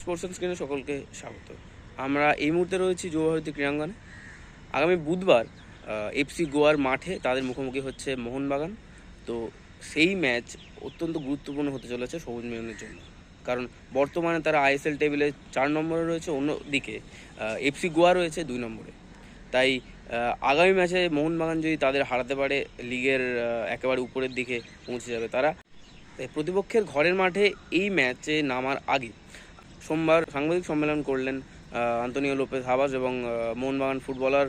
Sports স্ক্রিনে সকলকে স্বাগত। আমরা এই মুহূর্তে রয়েছি যুবভারতী ক্রীড়াঙ্গনে। আগামী বুধবার এফসি গোয়ার মাঠে তাদের মুখোমুখি হচ্ছে মোহনবাগান। তো সেই ম্যাচ অত্যন্ত গুরুত্বপূর্ণ হতে চলেছে সবুজ মেরুনের জন্য, কারণ বর্তমানে তারা আইএসএল টেবিলে 4 নম্বরে রয়েছে, অন্যদিকে এফসি গোয়া রয়েছে 2 নম্বরে। তাই আগামী ম্যাচে মোহনবাগান যদি তাদের হারাতে পারে, লিগের একেবারে উপরের দিকে পৌঁছে যাবে তারা। তাই প্রতিপক্ষের ঘরের মাঠে এই ম্যাচে নামার আগে সোমবার সাংবাদিক সম্মেলন করলেন আন্তোনিও লোপেজ হাবাস এবং মোহনবাগান ফুটবলার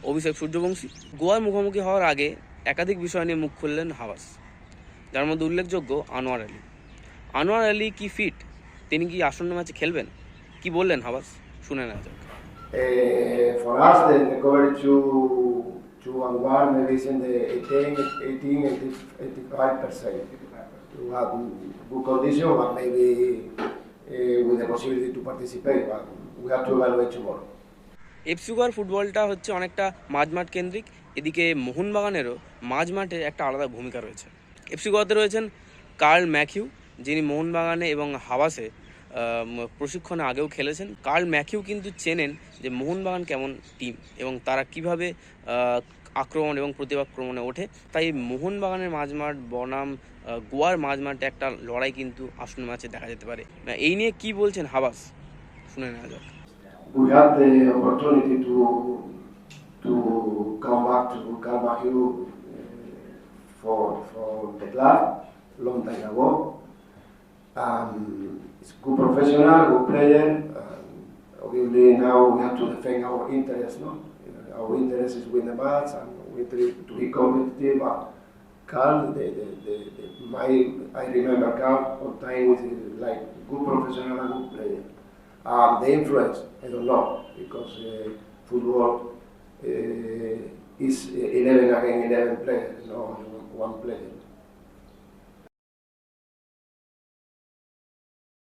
অভিষেক সূর্যবংশী। গোয়ার মুখোমুখি হওয়ার আগে একাধিক বিষয় নিয়ে মুখ খুললেন হাবাস, যার মধ্যে উল্লেখযোগ্য আনোয়ার আলী কি ফিট, তিনি কি আসন্ন ম্যাচে খেলবেন, কি বললেন হাবাস, শুনে নেওয়া যাক। For us, the recovery to Anwar maybe is in the 85%. To have good condition, but maybe with the possibility to participate, but we have to evaluate tomorrow. FC গোয়ার ফুটবলটা হচ্ছে অনেকটা মাঝমাঠ কেন্দ্রিক, এদিকে মোহনবাগানেরও মাঝমাঠে একটা আলাদা ভূমিকা রয়েছে। এফসি গোয়াতে রয়েছেন কার্ল ম্যাথিউ, যিনি মোহনবাগানে এবং হাবাসে প্রশিক্ষণে আগেও খেলেছেন। কার্ল ম্যাথিউ কিন্তু চেনেন যে মোহনবাগান কেমন টিম এবং তারা কিভাবে আক্রমণ এবং প্রতিআক্রমণে ওঠে। তাই মোহনবাগানের মাঝমাঠ বনাম গোয়ার মাঝমাঠে একটা লড়াই কিন্তু আসন্ন ম্যাচে দেখা যেতে পারে। এই নিয়ে কি বলছেন হাবাস, শুনে নেওয়া যাক। We had the opportunity to come back to Carvajal for the club long time ago. It's a good professional, good player. Obviously now we have to defend our interests. No, our interest is win the match and we try to be competitive. But Carl, I remember Carl all time is like good professional and good player. The influence, I don't know, because football is 11 against 11 players, not one player.